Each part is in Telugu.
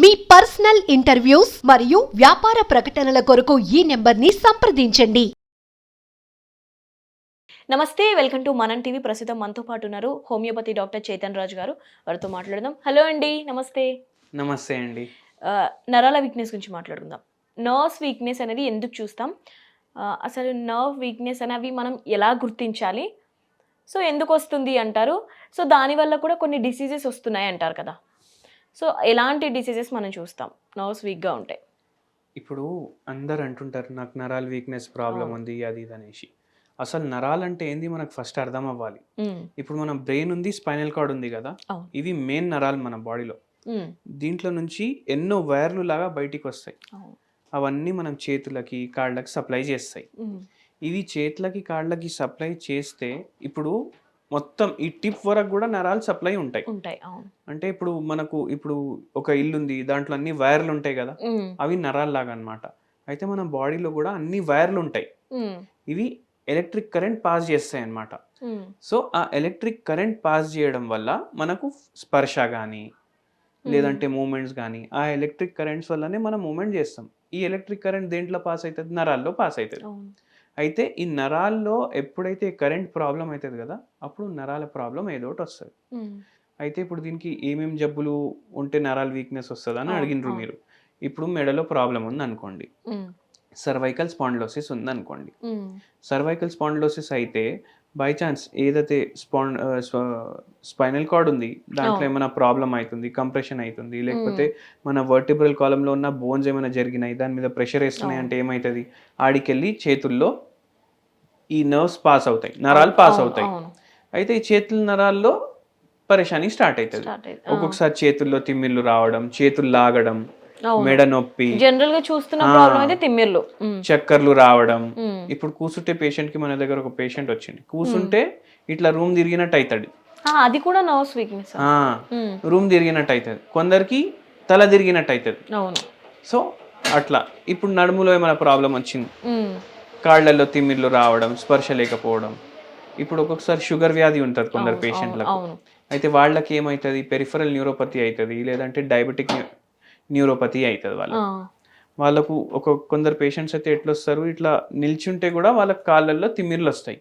మీ పర్సనల్ ఇంటర్వ్యూస్ మరియు వ్యాపార ప్రకటనల కొరకు ఈ నెంబర్ని సంప్రదించండి. నమస్తే, వెల్కమ్ టు మనం టీవీ. ప్రస్తుతం మనతో పాటు ఉన్నారు హోమియోపతి డాక్టర్ చైతన్ రాజు గారు. వారితో మాట్లాడదాం. హలో అండి, నమస్తే. నమస్తే అండి. నరాల వీక్నెస్ గురించి మాట్లాడుకుందాం. నర్వ్స్ వీక్నెస్ అనేది ఎందుకు చూస్తాం, అసలు నర్వ్ వీక్నెస్ అనేవి మనం ఎలా గుర్తించాలి, సో ఎందుకు వస్తుంది అంటారు, సో దానివల్ల కూడా కొన్ని డిసీజెస్ వస్తున్నాయి అంటారు కదా. సో ఎలాంటి డిసీజెస్ మనం చూస్తాం నర్వ్స్ వీక్గా ఉంటాయి? ఇప్పుడు అందరు అంటుంటారు నాకు నరాల వీక్నెస్ ప్రాబ్లం ఉంది అది ఇది అనేసి. అసలు నరాలు అంటే ఏంది మనకు ఫస్ట్ అర్థం అవ్వాలి. ఇప్పుడు మన బ్రెయిన్ ఉంది, స్పైనల్ కార్డ్ ఉంది కదా, ఇవి మెయిన్ నరాలు మన బాడీలో. దీంట్లో నుంచి ఎన్నో వైర్లు లాగా బయటికి వస్తాయి. అవన్నీ మనం చేతులకి కాళ్ళకి సప్లై చేస్తాయి. ఇవి చేతులకి కాళ్ళకి సప్లై చేస్తే ఇప్పుడు మొత్తం ఈ టిప్ వరకు కూడా నరాలు సప్లై ఉంటాయి. అంటే ఇప్పుడు మనకు ఇప్పుడు ఒక ఇల్లు ఉంది, దాంట్లో అన్ని వైర్లు ఉంటాయి కదా, అవి నరాలు లాగా అన్నమాట. అయితే మన బాడీలో కూడా అన్ని వైర్లు ఉంటాయి. ఇవి ఎలక్ట్రిక్ కరెంట్ పాస్ చేస్తాయి అన్నమాట. సో ఆ ఎలక్ట్రిక్ కరెంట్ పాస్ చేయడం వల్ల మనకు స్పర్శ కానీ లేదంటే మూమెంట్స్ కానీ ఆ ఎలక్ట్రిక్ కరెంట్స్ వల్లనే మనం మూమెంట్ చేస్తాం. ఈ ఎలక్ట్రిక్ కరెంట్ దేంట్లో పాస్ అవుతుంది? నరాల్లో పాస్ అవుతుంది. అయితే ఈ నరాల్లో ఎప్పుడైతే కరెంట్ ప్రాబ్లం అవుతుంది కదా, అప్పుడు నరాల ప్రాబ్లం ఏదో ఒకటి వస్తుంది. అయితే ఇప్పుడు దీనికి ఏమేమి జబ్బులు ఉంటే నరాల వీక్నెస్ వస్తుంది అని అడిగినారు మీరు. ఇప్పుడు మెడలో ప్రాబ్లం ఉంది అనుకోండి, సర్వైకల్ స్పాండిలోసిస్ ఉంది అనుకోండి. సర్వైకల్ స్పాండిలోసిస్ అయితే బై ఛాన్స్ ఏదైతే స్పైనల్ కార్డ్ ఉంది దాంట్లో ఏమైనా ప్రాబ్లం అవుతుంది, కంప్రెషన్ అవుతుంది, లేకపోతే మన వర్టిబ్రల్ కాలంలో ఉన్న బోన్స్ ఏమైనా జరిగినాయి, దాని మీద ప్రెషర్ వేస్తున్నాయి అంటే ఏమవుతుంది, ఆడికెళ్ళి చేతుల్లో ఈ నర్వ్స్ పాస్ అవుతాయి, నరాలు పాస్ అవుతాయి. అయితే ఈ చేతుల నరాల్లో పరేషాని స్టార్ట్ అవుతుంది. ఒక్కొక్కసారి చేతుల్లో తిమ్మిర్లు రావడం, చేతులు లాగడం, మెడ నొప్పి, జనరల్ గా చూస్తున్న ప్రాబ్లం అయితే తిమ్మిర్లు, చక్కర్లు రావడం. ఇప్పుడు కూర్చుంటే పేషెంట్ కి మన దగ్గర ఒక పేషెంట్ వచ్చింది, కూర్చుంటే ఇట్లా రూమ్ తిరిగినట్టు అవుతాడు. అది కూడా నర్వ్స్ వీక్నెస్. రూమ్ తిరిగినట్టు అవుతుంది, కొందరికి తల తిరిగినట్టు అవుతుంది. సో అట్లా. ఇప్పుడు నడుములో ఏమైనా ప్రాబ్లం వచ్చింది, కాళ్ళల్లో తిమ్మిర్లు రావడం, స్పర్శ లేకపోవడం. ఇప్పుడు ఒక్కొక్కసారి షుగర్ వ్యాధి ఉంటుంది కొందరు పేషెంట్లకు. అయితే వాళ్ళకి ఏమవుతుంది, పెరిఫరల్ న్యూరోపతి అవుతుంది, లేదంటే డయాబెటిక్ న్యూరోపతి అవుతుంది వాళ్ళకు. కొందరు పేషెంట్స్ అయితే ఎట్లా వస్తారు, ఇట్లా నిల్చుంటే కూడా వాళ్ళకి కాళ్ళల్లో తిమ్మిర్లు వస్తాయి,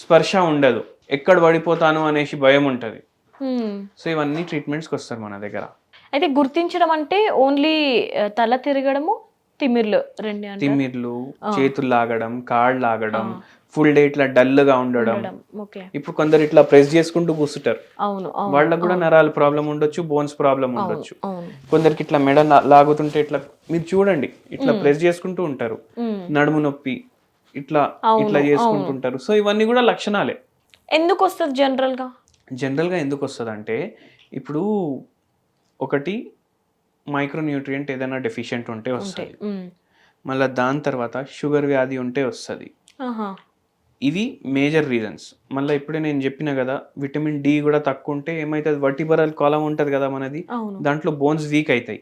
స్పర్శ ఉండదు, ఎక్కడ పడిపోతాను అనేసి భయం ఉంటుంది. సో ఇవన్నీ ట్రీట్మెంట్స్కి వస్తారు మన దగ్గర. అయితే గుర్తించడం అంటే ఓన్లీ తల తిరగడము, తిమ్మిర్లు, తిమ్మిర్లు, చేతులు లాగడం, కాళ్ళు లాగడం, ఫుల్ డే ఇట్లా డల్ గా ఉండడం. ఇప్పుడు కొందరు ఇట్లా ప్రెస్ చేసుకుంటూ కూర్చుంటారు, వాళ్ళకు కూడా నరాల ప్రాబ్లం ఉండొచ్చు, బోన్స్ ప్రాబ్లం ఉండొచ్చు. కొందరికి ఇట్లా మెడ లాగుతుంటే ఇట్లా మీరు చూడండి, ఇట్లా ప్రెస్ చేసుకుంటూ ఉంటారు, నడుము నొప్పి ఇట్లా ఇట్లా చేసుకుంటుంటారు. సో ఇవన్నీ కూడా లక్షణాలే. ఎందుకు వస్తుంది జనరల్ గా ఎందుకు వస్తుంది అంటే, ఇప్పుడు ఒకటి మైక్రోన్యూట్రియంట్ ఏదైనా డెఫిషియెంట్ ఉంటే వస్తుంది, మళ్ళీ దాని తర్వాత షుగర్ వ్యాధి ఉంటే వస్తుంది. ఇవి మేజర్ రీజన్స్. మళ్ళీ ఇప్పుడే నేను చెప్పిన కదా, విటమిన్ డి కూడా తక్కువ ఉంటే ఏమైతుంది, వర్టిబ్రల్ కాలం ఉంటుంది కదా మనది, దాంట్లో బోన్స్ వీక్ అవుతాయి.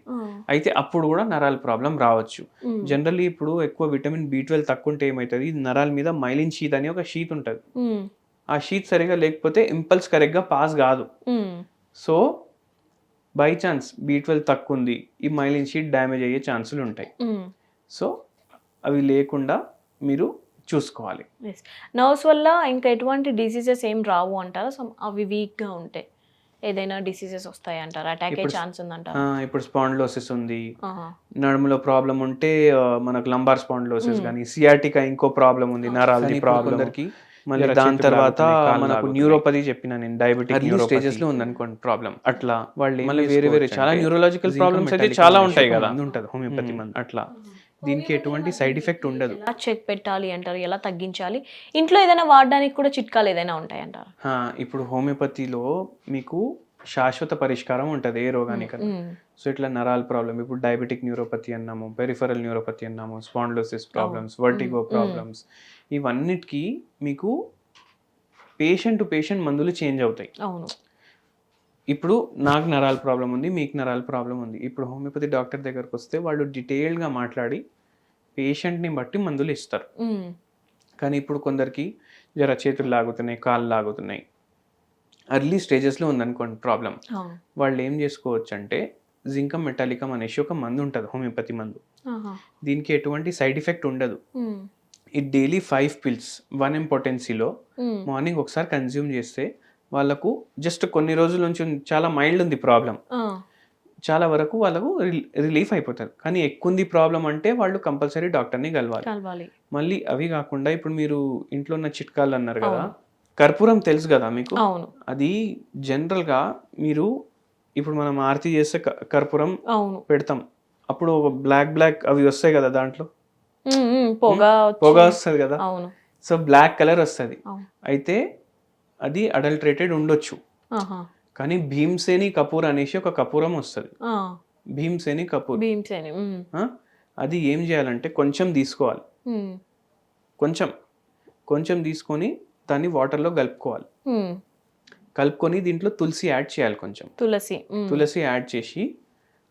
అయితే అప్పుడు కూడా నరాల ప్రాబ్లం రావచ్చు. జనరల్లీ ఇప్పుడు ఎక్కువ విటమిన్ B12 తక్కువ ఉంటే ఏమవుతుంది, నరాల మీద మైలిన్ షీత్ అని ఒక షీత్ ఉంటుంది. ఆ షీత్ సరిగా లేకపోతే ఇంపల్స్ కరెక్ట్గా పాస్ కాదు. సో బై ఛాన్స్ B12 తక్కువ ఉంది, ఈ మైలిన్ షీట్ డ్యామేజ్ అయ్యే ఛాన్సులు ఉంటాయి. సో అవి లేకుండా మీరు చూసుకోవాలి. నర్వ్స్ వల్ల ఇంకా ఎటువంటి డిసీజెస్ ఏం రావు అంటారా? అవి వీక్ గా ఉంటే ఏదైనా డిసీజెస్ వస్తాయి అంటారా? అటాక్ అయ్యే ఛాన్స్ ఉందంటారా? ఇప్పుడు స్పాండిలోసిస్ ఉంది, నడుములో ప్రాబ్లం ఉంటే మనకు లంబార్ స్పాండిలోసిస్ కానీ, సియాటికా ఇంకో ప్రాబ్లం ఉంది, నరాలది ప్రాబ్లం. మళ్ళీ దాని తర్వాత మనకు న్యూరోపతి చెప్పిన నేను, డయాబెటిక్ స్టేజెస్ లో ఉంది అనుకోండి ప్రాబ్లం. అట్లా వాళ్ళు మళ్ళీ వేరే చాలా న్యూరోలాజికల్ ప్రాబ్లమ్స్ అయితే చాలా ఉంటాయి కదా, ఉంటుంది హోమియోపతి మందు. అట్లా దీనికి ఎటువంటి సైడ్ ఎఫెక్ట్ ఉండదు. చెక్ పెట్టాలి అంటారు, ఎలా తగ్గించాలి, ఇంట్లో ఏదైనా వాడడానికి కూడా చిట్కాలు ఏదైనా ఉంటాయంటారు? ఇప్పుడు హోమియోపతిలో మీకు శాశ్వత పరిష్కారం ఉంటుంది ఏ రోగానికి. సో ఇట్లా నరాల ప్రాబ్లం, ఇప్పుడు డయాబెటిక్ న్యూరోపతి అన్నాము, పెరిఫరల్ న్యూరోపతి అన్నాము, స్పాండిలోసిస్ ప్రాబ్లమ్స్, వర్టిగో ప్రాబ్లమ్స్, ఇవన్నిటికీ మీకు పేషెంట్ టు పేషెంట్ మందులు చేంజ్ అవుతాయి. ఇప్పుడు నాకు నరాల ప్రాబ్లం ఉంది, మీకు నరాల ప్రాబ్లం ఉంది. ఇప్పుడు హోమియోపతి డాక్టర్ దగ్గరకు వస్తే వాళ్ళు డీటెయిల్డ్గా మాట్లాడి పేషెంట్ని బట్టి మందులు ఇస్తారు. కానీ ఇప్పుడు కొందరికి జర చేతులు లాగుతున్నాయి, కాళ్ళు లాగుతున్నాయి, అర్లీ స్టేజెస్లో ఉందనుకోండి ప్రాబ్లం, వాళ్ళు ఏం చేసుకోవచ్చు అంటే జింకమ్ మెటాలికమ్ అనేసి ఒక మందు ఉంటుంది, హోమియోపతి మందు. ఆహా. దీనికి ఎటువంటి సైడ్ ఎఫెక్ట్ ఉండదు. మ్మ్. ఇది డైలీ 5 pills 1 mg potencyలో మ్మ్. మార్నింగ్ ఒకసారి కన్జ్యూమ్ చేస్తే వాళ్ళకు జస్ట్ కొన్ని రోజుల నుంచి చాలా మైల్డ్ ఉంది ప్రాబ్లం, ఆ. చాలా వరకు వాళ్ళకు రిలీఫ్ అయిపోతుంది. కానీ ఎక్కువ ఉంది ప్రాబ్లం అంటే వాళ్ళు కంపల్సరీ డాక్టర్ని కలవాలి. కలవాలి. మళ్ళీ అవి కాకుండా ఇప్పుడు మీరు ఇంట్లో ఉన్న చిట్కాలు అన్నారు కదా, అవును. కర్పూరం తెలుసు కదా మీకు. అవును. అది జనరల్గా మీరు ఇప్పుడు మనం ఆరతి చేస్తే కర్పూరం అవును. పెడతాం, అప్పుడు బ్లాక్ అవి వస్తాయి కదా దాంట్లో, మ్మ్. మ్మ్. పొగ పొగ వచ్చి- వస్తుంది కదా. అవును. సో బ్లాక్ కలర్ వస్తుంది. అవును. అయితే అది అడల్ట్రేటెడ్ ఉండొచ్చు. ఆహా. కానీ భీమ్సేని కపూర్ అనేసి ఒక కపూరం వస్తుంది, ఆ. భీమ్సేని కపూర్. భీమ్సేని. మ్మ్. ఆ? అది ఏం చేయాలంటే కొంచెం తీసుకోవాలి, మ్మ్. కొంచెం తీసుకొని దాన్ని వాటర్లో కలుపుకోవాలి. మ్మ్. కలుపుకొని దీంట్లో తులసి యాడ్ చేయాలి, కొంచెం తులసి. మ్మ్. తులసి యాడ్ చేసి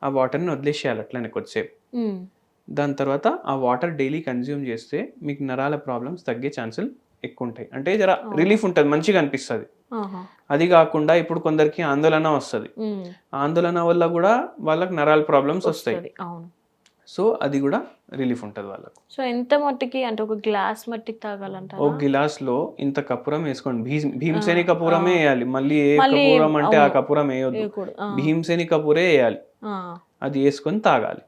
ఆ వాటర్ని వదిలేసేయాలి అట్లనే కొద్దిసేపు. మ్మ్. దాని తర్వాత ఆ వాటర్ డైలీ కన్జ్యూమ్ చేస్తే మీకు నరాల ప్రాబ్లమ్స్ తగ్గే ఛాన్సులు ఎక్కువ ఉంటాయి. అంటే జర రిలీఫ్ ఉంటుంది, మంచిగా అనిపిస్తుంది. ఆహా. అది కాకుండా ఇప్పుడు కొందరికి ఆందోళన వస్తుంది, మ్మ్. ఆందోళన వల్ల కూడా వాళ్ళకి నరాల ప్రాబ్లమ్స్ వస్తాయి. వస్తది. అవును. సో అది కూడా రిలీఫ్ ఉంటుంది వాళ్ళకు. సో ఎంత మట్టికి అంటే ఒక గ్లాస్ మట్టికి తాగాలంటారా? ఒక గిలాస్ లో ఇంత కర్పూరం వేసుకోండి. భీమ్సేని కపూరమే వేయాలి, మళ్ళీ ఏ మళ్ళీ కపూరం అంటే ఆ అవును. కపూరం వేయొద్దు, వేయకూడదు. ఆ. భీమ్సేని కపూరే వేయాలి. ఆ. అది వేసుకొని తాగాలి.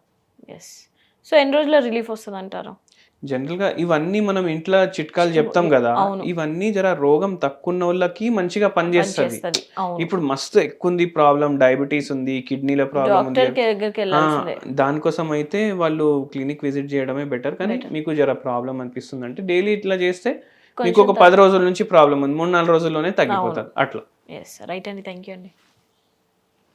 ఎస్. సో ఎన్ని రోజుల్లో రిలీఫ్ వస్తుంది అంటారు? జనరల్ గా ఇవన్నీ మనం ఇంట్లో చిట్కాలు చెప్తాం కదా, అవును. ఇవన్నీ జర రోగం తక్కువ ఉన్న వాళ్ళకి మంచిగా పనిచేస్తుంది. పనిచేస్తది. అవును. ఇప్పుడు మస్తు ఎక్కువ ఉంది ప్రాబ్లం, డయాబెటీస్ ఉంది, కిడ్నీల ప్రాబ్లం ఉంది, డాక్టర్ దగ్గరికి వెళ్ళాల్సిందే. దానికోసం అయితే వాళ్ళు క్లినిక్ విజిట్ చేయడమే బెటర్. కానీ మీకు జర ప్రాబ్లం అనిపిస్తుంది అంటే డైలీ ఇట్లా చేస్తే మీకు ఒక 10 రోజుల నుంచి ప్రాబ్లం ఉంది, 3-4 రోజుల్లోనే తగ్గిపోతుంది అట్లా. ఎస్. రైట్ అండి. థ్యాంక్ యూ అండి.